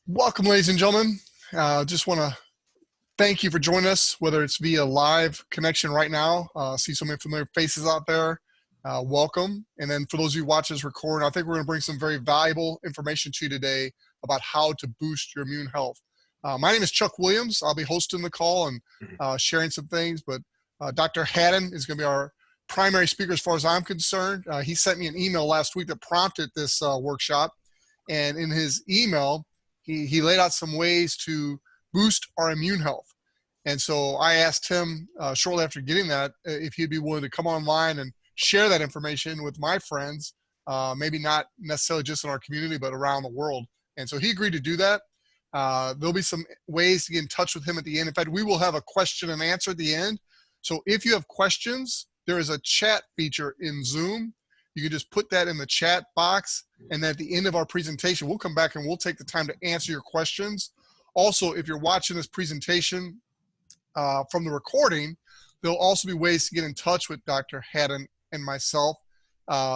Welcome, ladies and gentlemen. Just want to thank you for joining us, whether it's via live connection right now. See so many familiar faces out there. Welcome. And then for those of you watching this recording, I think we're going to bring some very valuable information to you today about how to boost your immune health. My name is Chuck Williams. I'll be hosting the call and sharing some things, but Dr. Hadden is going to be our primary speaker as far as I'm concerned. He sent me an email last week that prompted this workshop. And in his email, he laid out some ways to boost our immune health. And so I asked him shortly after getting that if he'd be willing to come online and share that information with my friends, maybe not necessarily just in our community, but around the world. And so he agreed to do that. There'll be some ways to get in touch with him at the end. In fact, we will have a question and answer at the end. So if you have questions, there is a chat feature in Zoom. You can just put that in the chat box, and then at the end of our presentation, we'll come back and we'll take the time to answer your questions. Also, if you're watching this presentation from the recording, there'll also be ways to get in touch with Dr. Hadden and myself.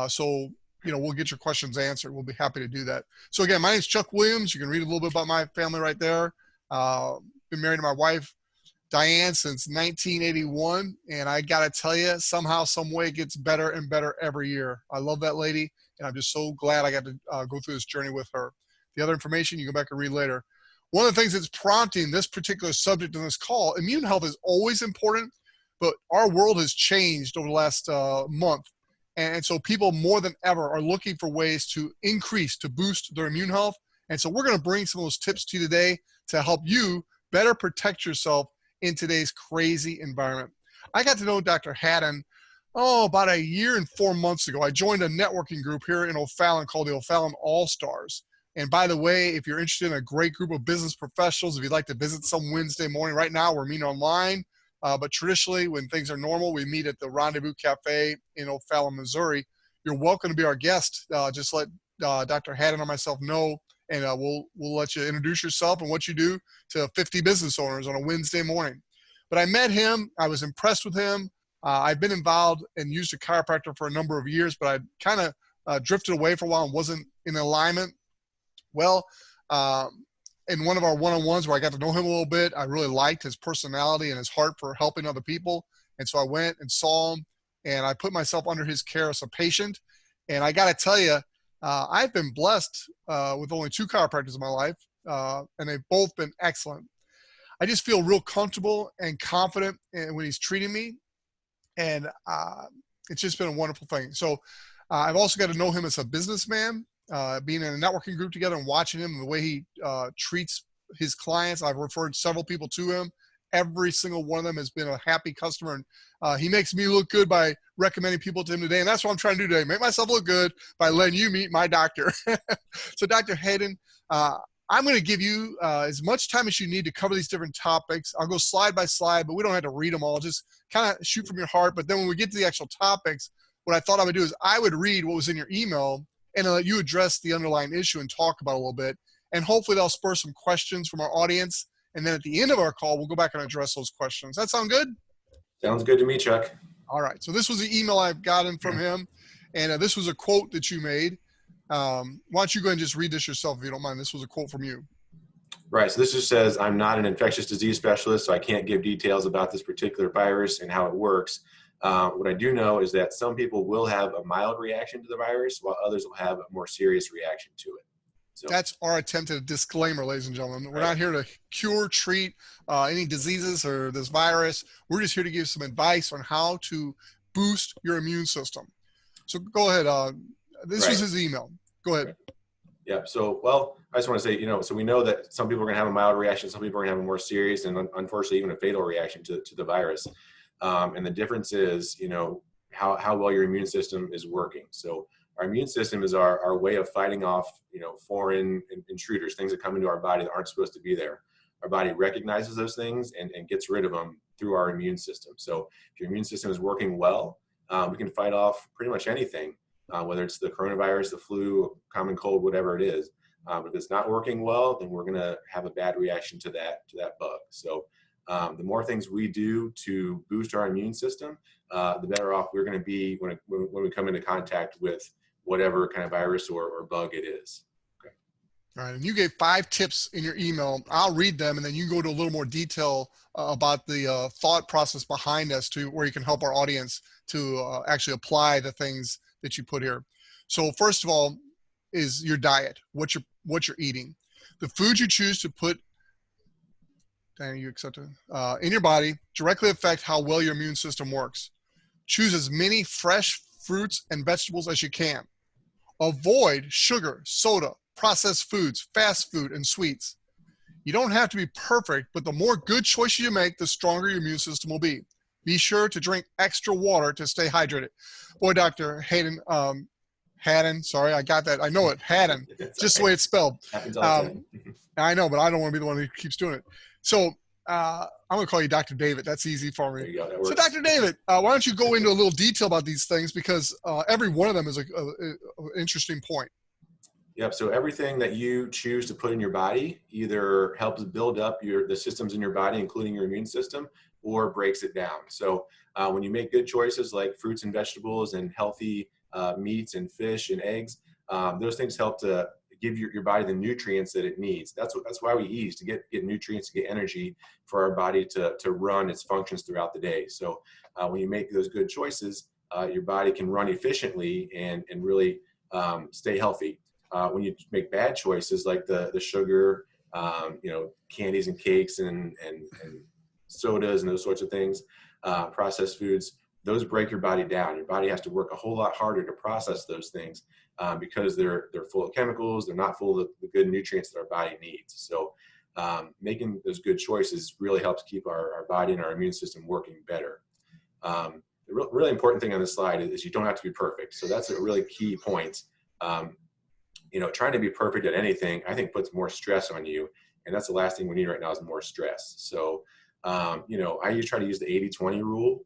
So, we'll get your questions answered. We'll be happy to do that. So again, my name is Chuck Williams. You can read a little bit about my family right there. Been married to my wife, Diane, since 1981, and I gotta tell you, somehow, some way, it gets better and better every year. I love that lady, and I'm just so glad I got to go through this journey with her. The other information you go back and read later. One of the things that's prompting this particular subject in this call, immune health is always important, but our world has changed over the last month, and so people more than ever are looking for ways to boost their immune health, and so we're going to bring some of those tips to you today to help you better protect yourself in today's crazy environment. I got to know Dr. Hadden, about a year and 4 months ago. I joined a networking group here in O'Fallon called the O'Fallon All-Stars. And by the way, if you're interested in a great group of business professionals, if you'd like to visit some Wednesday morning, right now we're meeting online, but traditionally when things are normal, we meet at the Rendezvous Cafe in O'Fallon, Missouri. You're welcome to be our guest. Just let Dr. Hadden or myself know, and we'll let you introduce yourself and what you do to 50 business owners on a Wednesday morning. But I met him. I was impressed with him. I've been involved and used a chiropractor for a number of years, but I kind of drifted away for a while and wasn't in alignment. Well, in one of our one-on-ones where I got to know him a little bit, I really liked his personality and his heart for helping other people. And so I went and saw him, and I put myself under his care as a patient. And I got to tell you, I've been blessed with only 2 chiropractors in my life, and they've both been excellent. I just feel real comfortable and confident when he's treating me, and it's just been a wonderful thing. So I've also got to know him as a businessman, being in a networking group together and watching him and the way he treats his clients. I've referred several people to him. Every single one of them has been a happy customer, and he makes me look good by recommending people to him today. And that's what I'm trying to do today, make myself look good by letting you meet my doctor. So Dr. Hadden, I'm going to give you as much time as you need to cover these different topics. I'll go slide by slide, but we don't have to read them all. Just kind of shoot from your heart. But then when we get to the actual topics, what I thought I would do is I would read what was in your email and let you address the underlying issue and talk about it a little bit. And hopefully that'll spur some questions from our audience. And then at the end of our call, we'll go back and address those questions. That sound good? Sounds good to me, Chuck. All right. So this was the email I've gotten from him. And this was a quote that you made. Why don't you go ahead and just read this yourself if you don't mind. This was a quote from you. Right. So this just says, I'm not an infectious disease specialist, so I can't give details about this particular virus and how it works. What I do know is that some people will have a mild reaction to the virus, while others will have a more serious reaction to it. So that's our attempt at a disclaimer, ladies and gentlemen. We're not here to cure, treat any diseases or this virus. We're just here to give some advice on how to boost your immune system. So go ahead. This was his email. Go ahead. Yeah. So, well, I just want to say, so we know that some people are going to have a mild reaction. Some people are going to have a more serious and unfortunately even a fatal reaction to the virus. And the difference is, how well your immune system is working. So our immune system is our way of fighting off, foreign intruders, things that come into our body that aren't supposed to be there. Our body recognizes those things and gets rid of them through our immune system. So if your immune system is working well, we can fight off pretty much anything, whether it's the coronavirus, the flu, common cold, whatever it is. But if it's not working well, then we're going to have a bad reaction to that bug. So the more things we do to boost our immune system, the better off we're going to be when we come into contact with whatever kind of virus or bug it is. Okay. All right, and you gave 5 tips in your email. I'll read them, and then you can go to a little more detail about the thought process behind us to where you can help our audience to actually apply the things that you put here. So first of all is your diet, what you're eating. The food you choose to put, Diana, you accept it, in your body directly affect how well your immune system works. Choose as many fresh fruits and vegetables as you can. Avoid sugar, soda, processed foods, fast food, and sweets. You don't have to be perfect, but the more good choices you make, the stronger your immune system will be. Be sure to drink extra water to stay hydrated. Boy, Dr. Hadden, sorry, I got that. I know it, Hadden, just the way it's spelled. Happens all the time. I know, but I don't want to be the one who keeps doing it. So I'm going to call you Dr. David. That's easy for me. There you go, that works. So Dr. David, why don't you go into a little detail about these things, because every one of them is an interesting point. Yep. So everything that you choose to put in your body either helps build up the systems in your body, including your immune system, or breaks it down. So when you make good choices like fruits and vegetables and healthy meats and fish and eggs, those things help to give your body the nutrients that it needs. That's why we eat, is to get nutrients, to get energy for our body to run its functions throughout the day. So when you make those good choices, your body can run efficiently and really stay healthy. When you make bad choices like the sugar, candies and cakes and sodas and those sorts of things, processed foods, those break your body down. Your body has to work a whole lot harder to process those things because they're full of chemicals. They're not full of the good nutrients that our body needs. So making those good choices really helps keep our body and our immune system working better. The really important thing on this slide is you don't have to be perfect. So that's a really key point. Trying to be perfect at anything, I think, puts more stress on you. And that's the last thing we need right now is more stress. So, I try to use the 80-20 rule,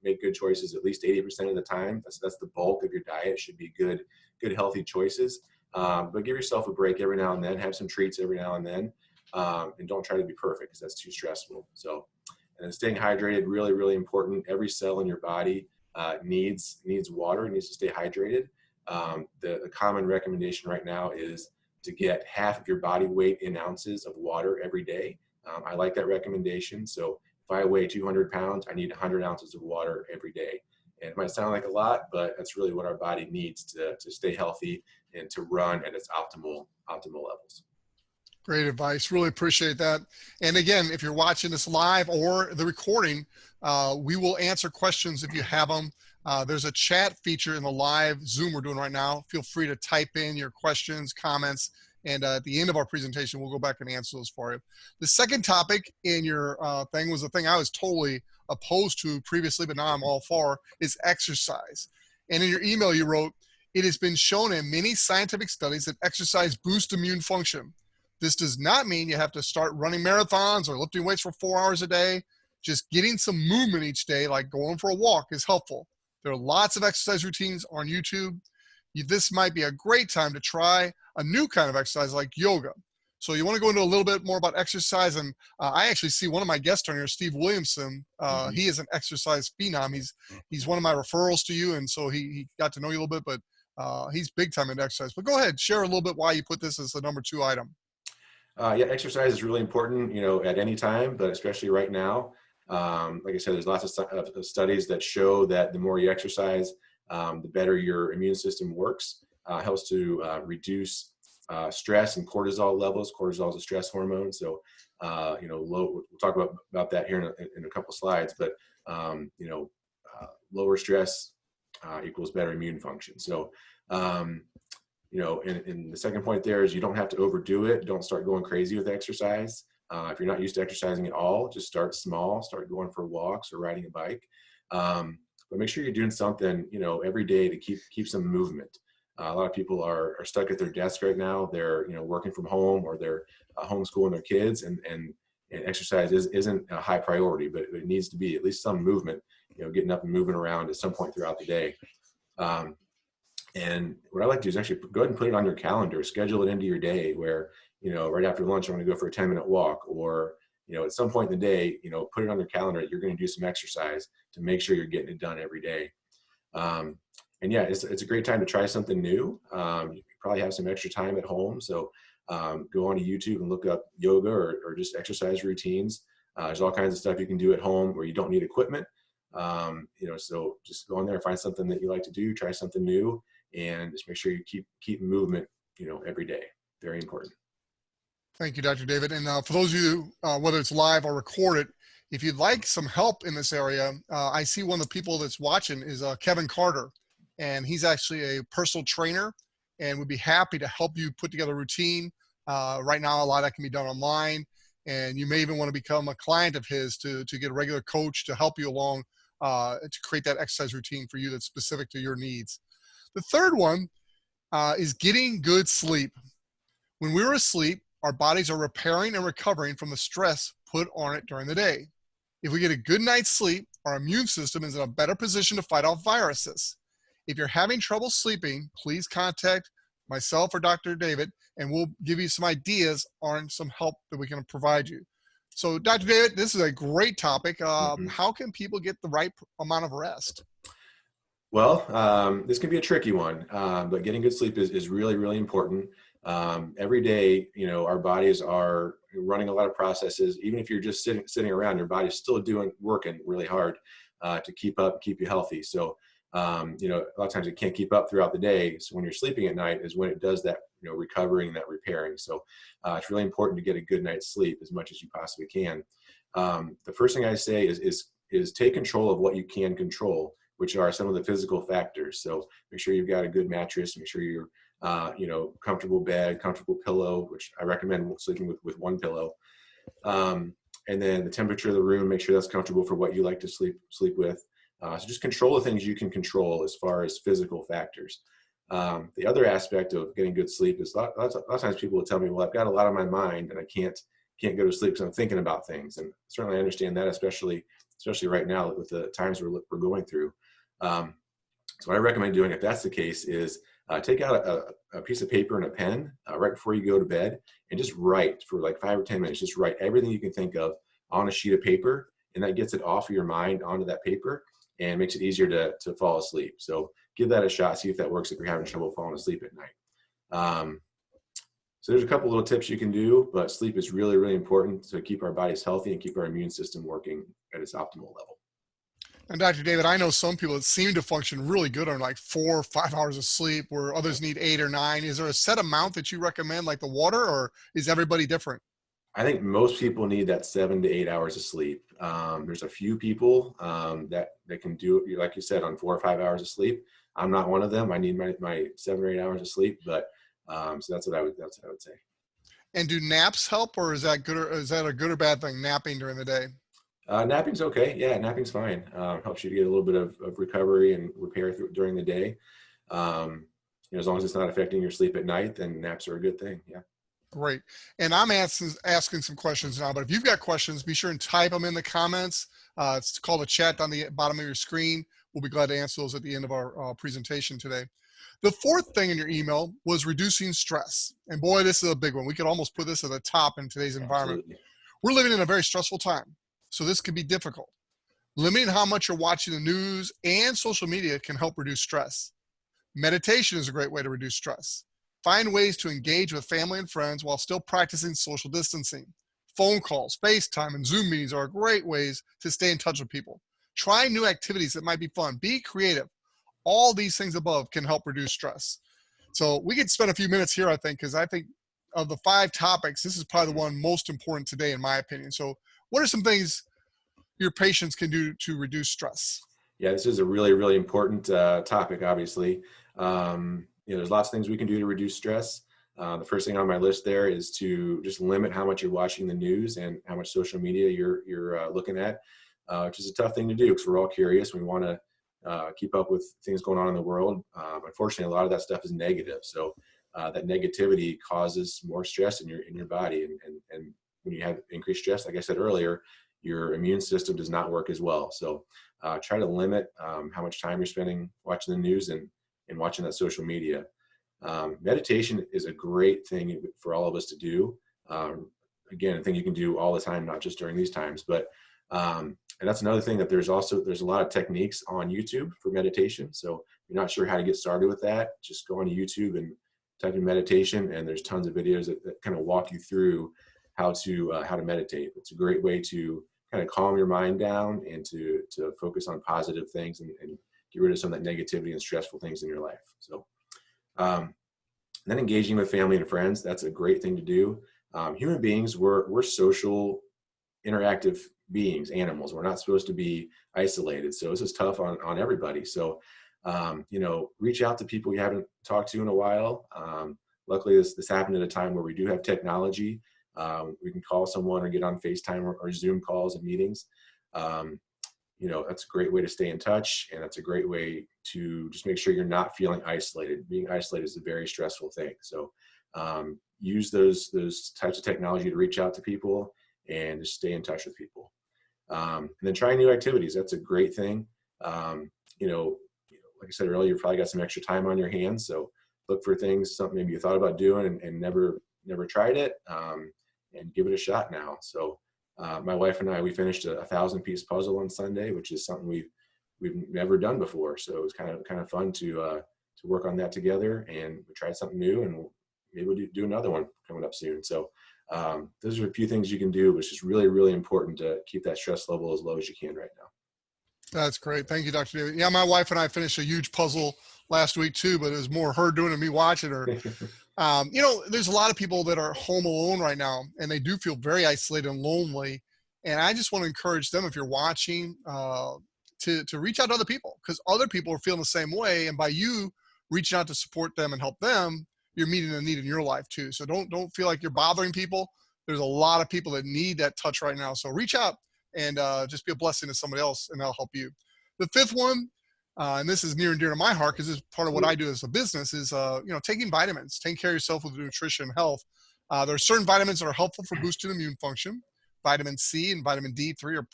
make good choices at least 80% of the time. That's the bulk of your diet should be good, healthy choices. But give yourself a break every now and then, have some treats every now and then. And don't try to be perfect because that's too stressful. So, and then staying hydrated, really, really important. Every cell in your body needs water, needs to stay hydrated. The common recommendation right now is to get half of your body weight in ounces of water every day. I like that recommendation. So if I weigh 200 pounds, I need 100 ounces of water every day. And it might sound like a lot, but that's really what our body needs to stay healthy and to run at its optimal levels. Great advice. Really appreciate that. And again, if you're watching this live or the recording, we will answer questions if you have them. There's a chat feature in the live Zoom we're doing right now. Feel free to type in your questions, comments, and at the end of our presentation, we'll go back and answer those for you. The second topic in your thing was the thing I was totally opposed to previously, but now I'm all for, is exercise. And in your email, you wrote, "It has been shown in many scientific studies that exercise boosts immune function. This does not mean you have to start running marathons or lifting weights for 4 hours a day. Just getting some movement each day, like going for a walk, is helpful. There are lots of exercise routines on YouTube. This might be a great time to try a new kind of exercise like yoga." So you want to go into a little bit more about exercise. And I actually see one of my guests on here, Steve Williamson. He is an exercise phenom. He's one of my referrals to you. And so he got to know you a little bit, but he's big time into exercise. But go ahead, share a little bit why you put this as the number 2 item. Exercise is really important, at any time, but especially right now. Like I said, there's lots of studies that show that the more you exercise, the better your immune system works. Helps to reduce stress and cortisol levels. Cortisol is a stress hormone, so we'll talk about that here in a couple slides. But lower stress equals better immune function. So and the second point there is you don't have to overdo it. Don't start going crazy with exercise. If you're not used to exercising at all, just start small. Start going for walks or riding a bike. But make sure you're doing something, every day to keep some movement. A lot of people are stuck at their desk right now. They're, working from home, or they're homeschooling their kids, and exercise isn't a high priority, but it needs to be at least some movement, getting up and moving around at some point throughout the day. And what I like to do is actually go ahead and put it on your calendar, schedule it into your day where, right after lunch, I'm going to go for a 10-minute walk, or, at some point in the day, put it on your calendar. You're going to do some exercise to make sure you're getting it done every day. yeah, it's a great time to try something new. You probably have some extra time at home. So go on to YouTube and look up yoga or just exercise routines. There's all kinds of stuff you can do at home where you don't need equipment. So just go on there and find something that you like to do, try something new, and just make sure you keep movement, every day. Very important. Thank you, Dr. David. And for those of you, whether it's live or recorded, if you'd like some help in this area, I see one of the people that's watching is Kevin Carter, and he's actually a personal trainer and would be happy to help you put together a routine. Right now, a lot of that can be done online, and you may even want to become a client of his to get a regular coach to help you along to create that exercise routine for you that's specific to your needs. The third one is getting good sleep. When we're asleep, our bodies are repairing and recovering from the stress put on it during the day. If we get a good night's sleep, our immune system is in a better position to fight off viruses. If you're having trouble sleeping, please contact myself or Dr. David, and we'll give you some ideas on some help that we can provide you. So, Dr. David, this is a great topic. How can people get the right amount of rest? Well, this can be a tricky one, but getting good sleep is really, really important. Every day, our bodies are running a lot of processes. Even if you're just sitting around, your body's still working really hard to keep up, keep you healthy. So, a lot of times it can't keep up throughout the day. So when you're sleeping at night is when it does that, recovering, that repairing. So it's really important to get a good night's sleep as much as you possibly can. The first thing I say is take control of what you can control, which are some of the physical factors. So make sure you've got a good mattress, make sure you're, comfortable bed, comfortable pillow, which I recommend sleeping with one pillow. And then the temperature of the room, make sure that's comfortable for what you like to sleep with. So just control the things you can control as far as physical factors. The other aspect of getting good sleep is a lot of times people will tell me, well, I've got a lot on my mind and I can't go to sleep because I'm thinking about things. And certainly I understand that, especially right now with the times we're going through. So what I recommend doing if that's the case is take out a piece of paper and a pen right before you go to bed and just write for like 5 or 10 minutes. Just write everything you can think of on a sheet of paper, and that gets it off of your mind onto that paper and makes it easier to fall asleep. So give that a shot, see if that works if you're having trouble falling asleep at night. So there's a couple little tips you can do, but sleep is really, really important to keep our bodies healthy and keep our immune system working at its optimal level. And Dr. David, I know some people that seem to function really good on like 4 or 5 hours of sleep, where others need 8 or 9. Is there a set amount that you recommend, like the water, or is everybody different? I think most people need that 7 to 8 hours of sleep. There's a few people that can do it, like you said, on 4 or 5 hours of sleep. I'm not one of them. I need my 7 or 8 hours of sleep, but so that's what I would say. And do naps help, or is that good, or is that a good or bad thing, napping during the day? Napping's okay. Yeah, napping's fine. Helps you to get a little bit of recovery and repair during the day. As long as it's not affecting your sleep at night, then naps are a good thing. Yeah. Great. And I'm asking some questions now, but if you've got questions, be sure and type them in the comments. It's called a chat on the bottom of your screen. We'll be glad to answer those at the end of our presentation today. The fourth thing in your email was reducing stress. And boy, this is a big one. We could almost put this at the top in today's environment. Absolutely. We're living in a very stressful time, so this could be difficult. Limiting how much you're watching the news and social media can help reduce stress. Meditation is a great way to reduce stress. Find ways to engage with family and friends while still practicing social distancing. Phone calls, FaceTime, and Zoom meetings are great ways to stay in touch with people. Try new activities that might be fun. Be creative. All these things above can help reduce stress. So we could spend a few minutes here, I think, because I think of the 5 topics, this is probably the one most important today, in my opinion. So what are some things your patients can do to reduce stress? Yeah, this is a really, really important topic, obviously. There's lots of things we can do to reduce stress. The first thing on my list there is to just limit how much you're watching the news and how much social media you're looking at, which is a tough thing to do because we're all curious. We want to keep up with things going on in the world. Unfortunately, a lot of that stuff is negative. So that negativity causes more stress in your body. And when you have increased stress, like I said earlier, your immune system does not work as well. So try to limit how much time you're spending watching the news and watching that social media. Meditation is a great thing for all of us to do. Again, a thing you can do all the time, not just during these times, but and that's another thing that there's a lot of techniques on YouTube for meditation. So you're not sure how to get started with that, just go on YouTube and type in meditation, and there's tons of videos that kind of walk you through how to meditate. It's a great way to kind of calm your mind down and to focus on positive things and get rid of some of that negativity and stressful things in your life. So then engaging with family and friends, that's a great thing to do. Human beings, we're social, interactive beings, animals. We're not supposed to be isolated. So this is tough on everybody. So, reach out to people you haven't talked to in a while. Luckily, this happened at a time where we do have technology. We can call someone or get on FaceTime or Zoom calls and meetings. That's a great way to stay in touch, and that's a great way to just make sure you're not feeling isolated. Being isolated is a very stressful thing. So use those types of technology to reach out to people and just stay in touch with people. And then try new activities. That's a great thing. Like I said earlier, you've probably got some extra time on your hands. So look for things, something maybe you thought about doing and never tried it, and give it a shot now. So my wife and I, we finished a 1,000-piece puzzle on Sunday, which is something we've never done before. So it was kind of fun to work on that together, and we tried something new, and maybe we'll do another one coming up soon. So those are a few things you can do, which is really, really important to keep that stress level as low as you can right now. That's great. Thank you, Dr. David. Yeah, my wife and I finished a huge puzzle last week too, but it was more her doing it and me watching her. There's a lot of people that are home alone right now, and they do feel very isolated and lonely. And I just want to encourage them, if you're watching, to reach out to other people, because other people are feeling the same way. And by you reaching out to support them and help them, you're meeting a need in your life too. So don't feel like you're bothering people. There's a lot of people that need that touch right now. So reach out and just be a blessing to somebody else, and that'll help you. The fifth one, and this is near and dear to my heart because this is part of what I do as a business, is taking vitamins, taking care of yourself with nutrition and health. There are certain vitamins that are helpful for boosting immune function. Vitamin C and vitamin D3 are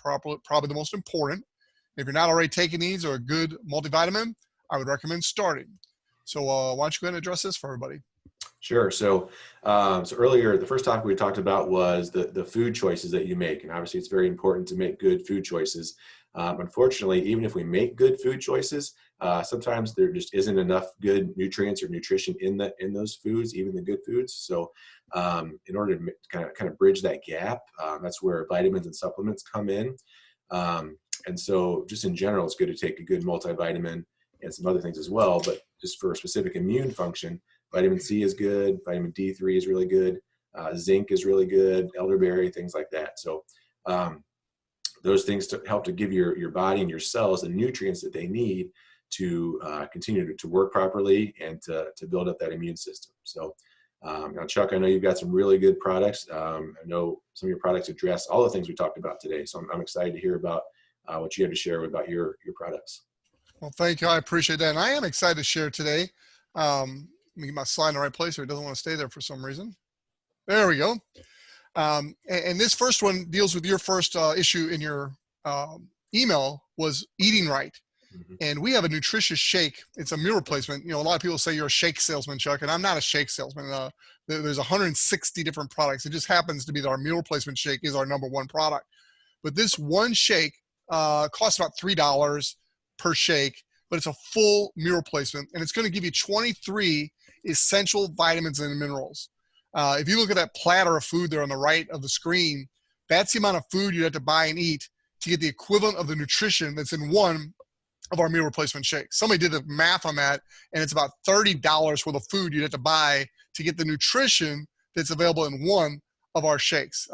probably the most important. If you're not already taking these or a good multivitamin, I would recommend starting. So why don't you go ahead and address this for everybody? Sure. So earlier, the first topic we talked about was the food choices that you make. And obviously, it's very important to make good food choices. Unfortunately, even if we make good food choices, sometimes there just isn't enough good nutrients or nutrition in those foods, even the good foods. So in order to kind of bridge that gap, that's where vitamins and supplements come in. And so just in general, it's good to take a good multivitamin and some other things as well. But just for specific immune function, vitamin C is good. Vitamin D3 is really good. Zinc is really good. Elderberry, things like that. So those things to help to give your body and your cells the nutrients that they need to continue to work properly and to build up that immune system. So now, Chuck, I know you've got some really good products. I know some of your products address all the things we talked about today. So I'm excited to hear about what you have to share about your products. Well, thank you. I appreciate that. And I am excited to share today. Let me get my slide in the right place, or it doesn't want to stay there for some reason. There we go. And this first one deals with your first issue in your email, was eating right. Mm-hmm. And we have a nutritious shake. It's a meal replacement. A lot of people say you're a shake salesman, Chuck, and I'm not a shake salesman. There's 160 different products. It just happens to be that our meal replacement shake is our number one product. But this one shake costs about $3 per shake, but it's a full meal replacement, and it's going to give you 23 essential vitamins and minerals. If you look at that platter of food there on the right of the screen, that's the amount of food you have to buy and eat to get the equivalent of the nutrition that's in one of our meal replacement shakes. Somebody did the math on that, and it's about $30 worth of food you'd have to buy to get the nutrition that's available in one of our shakes.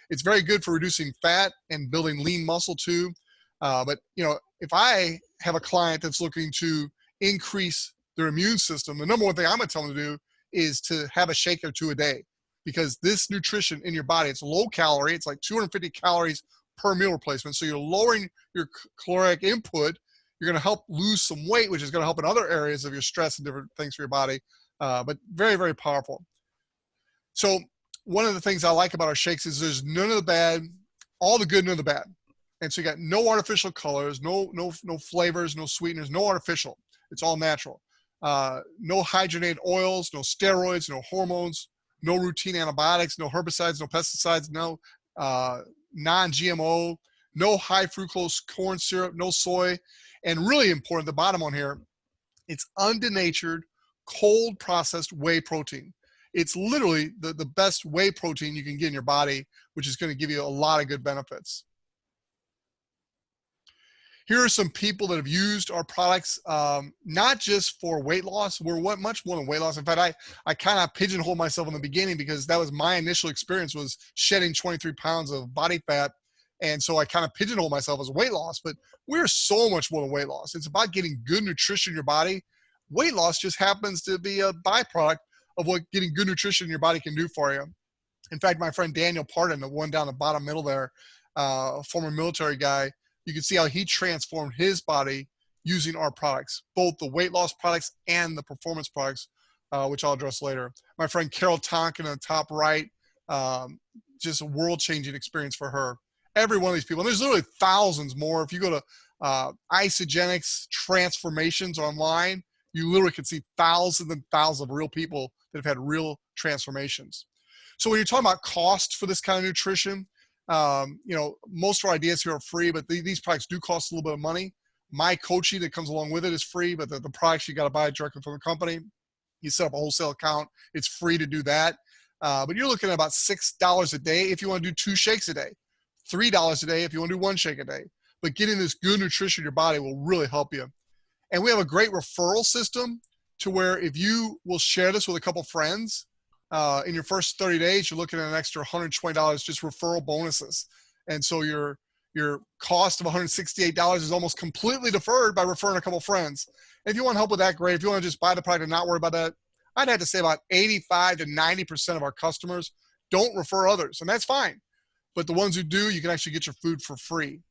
It's very good for reducing fat and building lean muscle too. But if I have a client that's looking to increase their immune system, the number one thing I'm going to tell them to do is to have a shake or two a day, because this nutrition in your body, it's low calorie. It's like 250 calories per meal replacement. So you're lowering your caloric input. You're going to help lose some weight, which is going to help in other areas of your stress and different things for your body. But very, very powerful. So one of the things I like about our shakes is there's none of the bad, all the good, none of the bad. And so you got no artificial colors, no flavors, no sweeteners, no artificial. It's all natural. No hydrogenated oils, no steroids, no hormones, no routine antibiotics, no herbicides, no pesticides, no non-GMO, no high fructose corn syrup, no soy. And really important, the bottom one here, It's undenatured, cold processed whey protein. It's literally the best whey protein you can get in your body, which is going to give you a lot of good benefits. Here are some people that have used our products, not just for weight loss. We're much more than weight loss. In fact, I kind of pigeonholed myself in the beginning because that was my initial experience, was shedding 23 pounds of body fat. And so I kind of pigeonholed myself as weight loss, but we're so much more than weight loss. It's about getting good nutrition in your body. Weight loss just happens to be a byproduct of what getting good nutrition in your body can do for you. In fact, my friend Daniel Pardon, the one down the bottom middle there, a former military guy, you can see how he transformed his body using our products, both the weight loss products and the performance products, which I'll address later. My friend Carol Tonkin on the top right, just a world-changing experience for her. Every one of these people, and there's literally thousands more. If you go to Isagenix transformations online, you literally can see thousands and thousands of real people that have had real transformations. So when you're talking about cost for this kind of nutrition, most of our ideas here are free, but these products do cost a little bit of money. My coaching that comes along with it is free, but the products you got to buy directly from the company. You set up a wholesale account, it's free to do that. But you're looking at about $6 a day if you want to do 2 shakes a day, $3 a day if you want to do 1 shake a day. But getting this good nutrition in your body will really help you. And we have a great referral system to where if you will share this with a couple friends, in your first 30 days, you're looking at an extra $120 just referral bonuses. And so your cost of $168 is almost completely deferred by referring a couple friends. And if you want help with that, great. If you want to just buy the product and not worry about that, I'd have to say about 85 to 90% of our customers don't refer others, and that's fine. But the ones who do, you can actually get your food for free.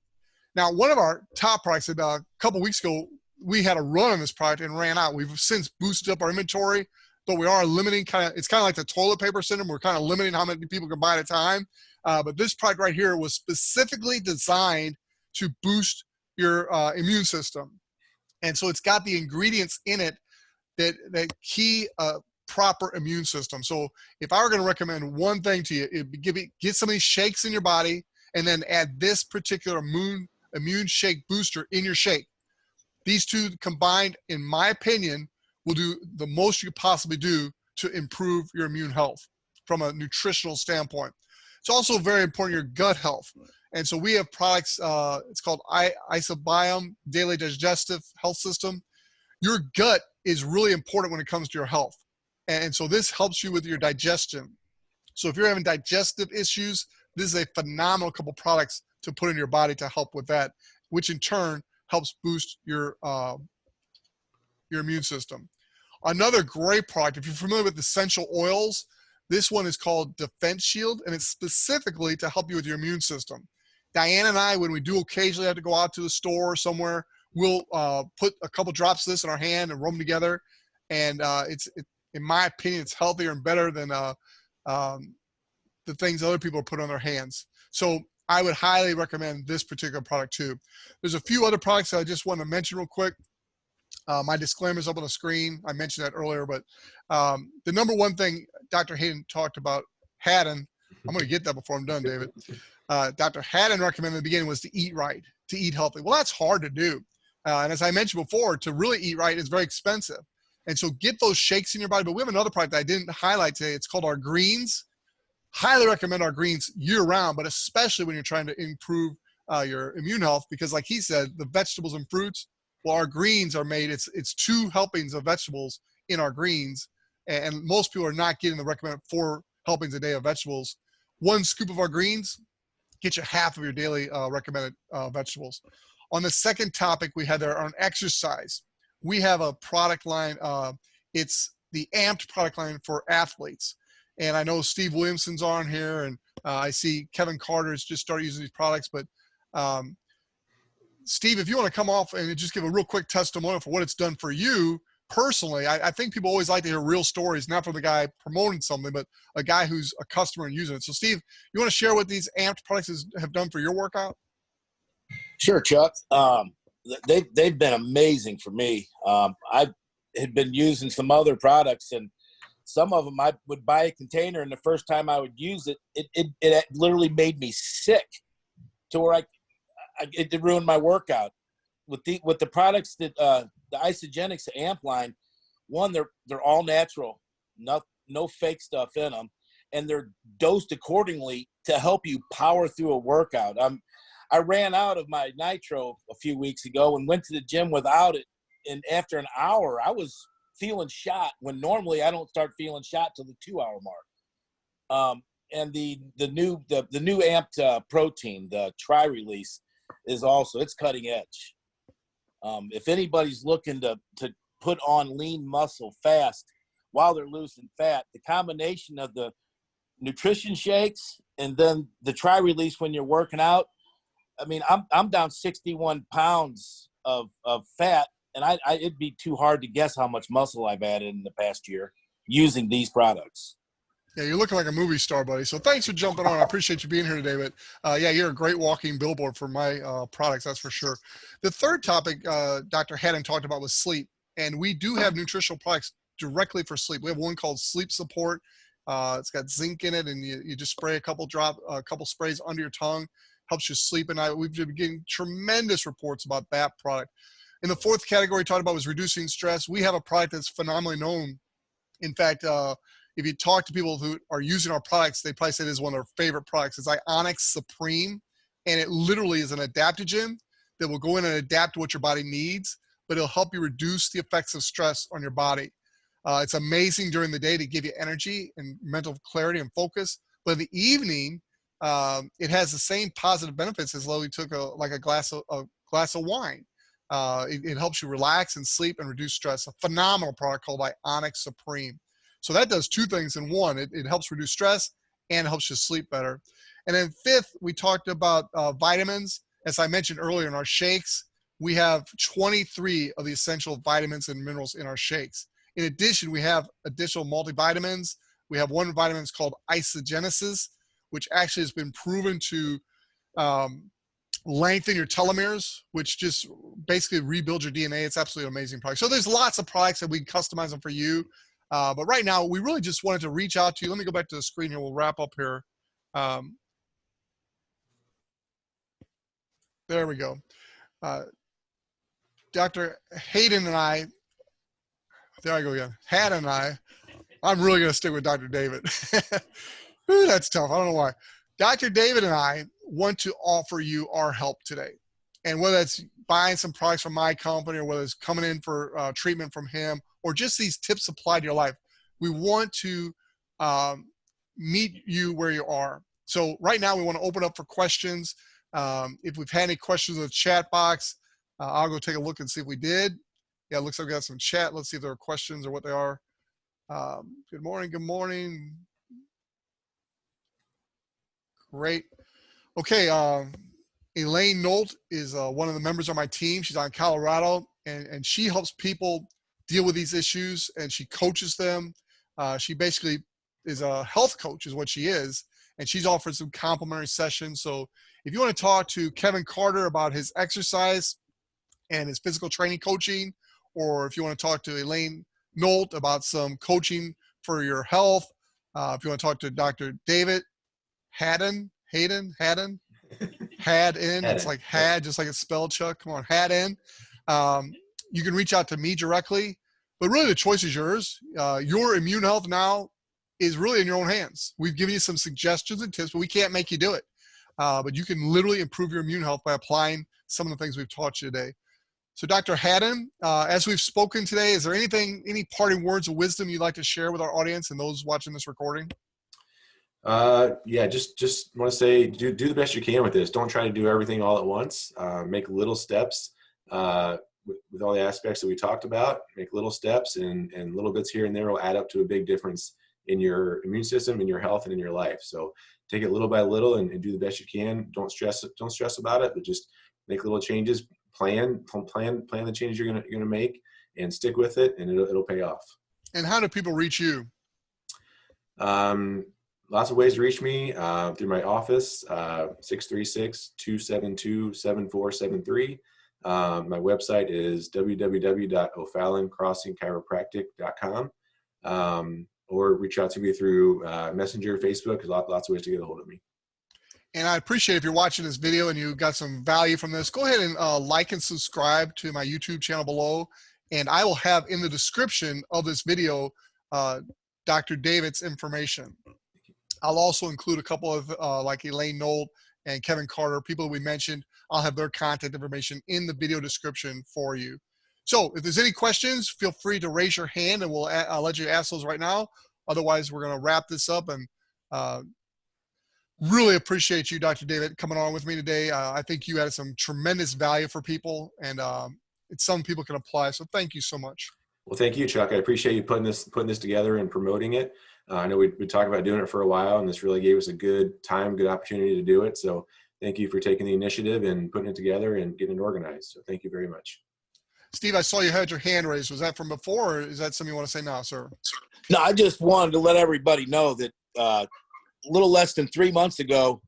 Now, one of our top products, a couple weeks ago, we had a run on this product and ran out. We've since boosted up our inventory, but we are limiting it's kind of like the toilet paper syndrome. We're kind of limiting how many people can buy at a time. But this product right here was specifically designed to boost your immune system. And so it's got the ingredients in it that key proper immune system. So if I were going to recommend one thing to you, it'd be get some of these shakes in your body and then add this particular immune shake booster in your shake. These two combined, in my opinion, will do the most you could possibly do to improve your immune health from a nutritional standpoint. It's also very important, your gut health. And so we have products, it's called IsaBiome Daily Digestive Health System. Your gut is really important when it comes to your health. And so this helps you with your digestion. So if you're having digestive issues, this is a phenomenal couple products to put in your body to help with that, which in turn helps boost your immune system. Another great product, if you're familiar with essential oils, this one is called Defense Shield, and it's specifically to help you with your immune system. Diane and I, when we do occasionally have to go out to the store or somewhere, we'll put a couple drops of this in our hand and rub them together. And in my opinion, it's healthier and better than the things other people put on their hands. So I would highly recommend this particular product too. There's a few other products that I just want to mention real quick. My disclaimer's up on the screen. I mentioned that earlier, but the number one thing Dr. Hadden talked about, Hadden, I'm going to get that before I'm done, David. Dr. Hadden recommended in the beginning was to eat right, to eat healthy. Well, that's hard to do. And as I mentioned before, to really eat right is very expensive. And so get those shakes in your body. But we have another product that I didn't highlight today. It's called our greens. Highly recommend our greens year round, but especially when you're trying to improve your immune health, because like he said, the vegetables and fruits, well, our greens are made, it's 2 helpings of vegetables in our greens. And most people are not getting the recommended 4 helpings a day of vegetables. 1 scoop of our greens, get you half of your daily recommended vegetables. On the second topic we had there on exercise, we have a product line. It's the Amped product line for athletes. And I know Steve Williamson's on here, and I see Kevin Carter's just started using these products. But Steve, if you want to come off and just give a real quick testimonial for what it's done for you personally. I think people always like to hear real stories, not from the guy promoting something, but a guy who's a customer and using it. So Steve, you want to share what these Amped products have done for your workout? Sure, Chuck. They've been amazing for me. I had been using some other products, and some of them I would buy a container, and the first time I would use it, it literally made me sick to where it ruined my workout. With the products that the Isogenics amp line, one, they're all natural, no fake stuff in them, and they're dosed accordingly to help you power through a workout. I ran out of my nitro a few weeks ago and went to the gym without it, and after an hour, I was feeling shot when normally I don't start feeling shot till the 2-hour mark. And the new amped protein, the tri-release, is also, it's cutting edge. If anybody's looking to put on lean muscle fast while they're losing fat, the combination of the nutrition shakes and then the tri-release when you're working out, I mean, I'm down 61 pounds of fat, and it'd be too hard to guess how much muscle I've added in the past year using these products. Yeah, you're looking like a movie star, buddy. So thanks for jumping on. I appreciate you being here today. But yeah, you're a great walking billboard for my products, that's for sure. The third topic Dr. Hadden talked about was sleep. And we do have nutritional products directly for sleep. We have one called Sleep Support. It's got zinc in it, and you just spray a couple sprays under your tongue, helps you sleep at night. We've been getting tremendous reports about that product. And the fourth category we talked about was reducing stress. We have a product that's phenomenally known. In fact, if you talk to people who are using our products, they probably say it is one of their favorite products. It's Onyx Supreme, and it literally is an adaptogen that will go in and adapt to what your body needs, but it'll help you reduce the effects of stress on your body. It's amazing during the day to give you energy and mental clarity and focus, but in the evening, it has the same positive benefits as though you took a glass of wine. It helps you relax and sleep and reduce stress. A phenomenal product called Onyx Supreme. So that does two things in one. It helps reduce stress and helps you sleep better. And then fifth, we talked about vitamins. As I mentioned earlier, in our shakes, we have 23 of the essential vitamins and minerals in our shakes. In addition, we have additional multivitamins. We have one vitamin that's called Isogenesis, which actually has been proven to lengthen your telomeres, which just basically rebuilds your DNA. It's absolutely an amazing product. So there's lots of products that we can customize them for you. But right now, we really just wanted to reach out to you. Let me go back to the screen here. We'll wrap up here. There we go. Dr. Hadden and I, there I go again. Hadden and I'm really going to stick with Dr. David. Ooh, that's tough. I don't know why. Dr. David and I want to offer you our help today. And whether it's buying some products from my company or whether it's coming in for treatment from him or just these tips applied to your life, we want to meet you where you are. So right now we want to open up for questions. If we've had any questions in the chat box, I'll go take a look and see if we did. Yeah, it looks like we got some chat. Let's see if there are questions or what they are. Good morning. Good morning. Great. Okay. Elaine Nolt is one of the members of my team. She's out in Colorado, and she helps people deal with these issues, and she coaches them. She basically is a health coach is what she is, and she's offered some complimentary sessions. So if you want to talk to Kevin Carter about his exercise and his physical training coaching, or if you want to talk to Elaine Nolt about some coaching for your health, if you want to talk to Dr. David Hadden, it's like had, just like it's spelled, Chuck. Come on, Hadden. You can reach out to me directly, but really the choice is yours. Your immune health now is really in your own hands. We've given you some suggestions and tips, but we can't make you do it. But you can literally improve your immune health by applying some of the things we've taught you today. So Dr. Hadden, as we've spoken today, is there any parting words of wisdom you'd like to share with our audience and those watching this recording? Yeah, just want to say, do the best you can with this. Don't try to do everything all at once. Make little steps with all the aspects that we talked about. Make little steps, and little bits here and there will add up to a big difference in your immune system, in your health, and in your life. So take it little by little and do the best you can. Don't stress about it, but just make little changes. Plan the changes you're gonna make, and stick with it, and it'll pay off. And how do people reach you? Lots of ways to reach me through my office, 636-272-7473. My website is www.o'falloncrossingchiropractic.com, or reach out to me through Messenger, Facebook. Lots of ways to get a hold of me. And I appreciate if you're watching this video and you got some value from this, go ahead and like and subscribe to my YouTube channel below. And I will have in the description of this video Dr. David's information. I'll also include a couple of like Elaine Nolt and Kevin Carter, people we mentioned. I'll have their contact information in the video description for you. So if there's any questions, feel free to raise your hand and I'll let you ask those right now. Otherwise, we're going to wrap this up, and really appreciate you, Dr. David, coming on with me today. I think you had some tremendous value for people, and it's something people can apply. So thank you so much. Well, thank you, Chuck. I appreciate you putting this together and promoting it. I know we talked about doing it for a while, and this really gave us a good time, good opportunity to do it. So thank you for taking the initiative and putting it together and getting it organized. So thank you very much. Steve, I saw you had your hand raised. Was that from before, or is that something you want to say now, sir? No, I just wanted to let everybody know that a little less than 3 months ago,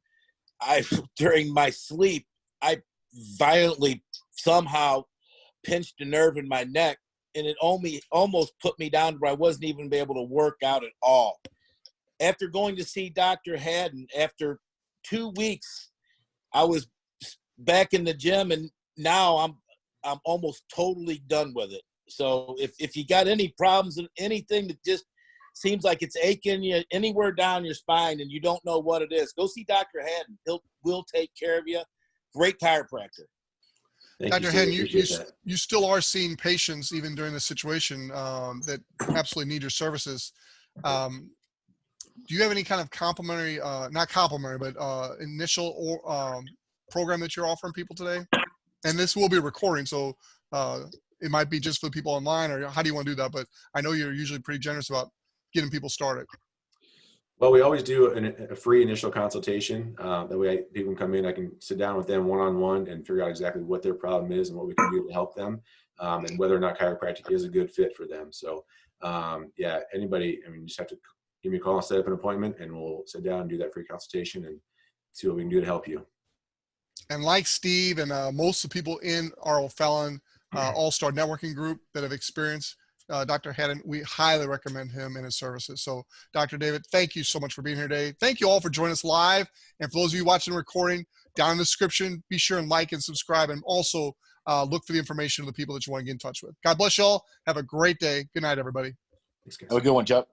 during my sleep, I violently somehow pinched a nerve in my neck, and it almost put me down where I wasn't even able to work out at all. After going to see Dr. Hadden, after 2 weeks, I was back in the gym, and now I'm almost totally done with it. So if you got any problems and anything that just seems like it's aching you anywhere down your spine and you don't know what it is, go see Dr. Hadden. We'll take care of you. Great chiropractor. Dr. Hadden, you still are seeing patients even during this situation that absolutely need your services. Do you have any kind of complimentary, not complimentary, but initial program that you're offering people today? And this will be a recording, so it might be just for the people online, or how do you want to do that? But I know you're usually pretty generous about getting people started. Well, we always do a free initial consultation. That way people can come in, I can sit down with them one-on-one and figure out exactly what their problem is and what we can do to help them, and whether or not chiropractic is a good fit for them. So yeah, anybody, I mean, you just have to give me a call and set up an appointment, and we'll sit down and do that free consultation and see what we can do to help you. And like Steve and most of the people in our O'Fallon All-Star Networking group that have experienced Dr. Hadden, we highly recommend him and his services. So Dr. David, thank you so much for being here today. Thank you all for joining us live. And for those of you watching the recording, down in the description, be sure and like and subscribe, and also look for the information of the people that you want to get in touch with. God bless you all. Have a great day. Good night, everybody. Thanks, guys. Have a good one, Chuck.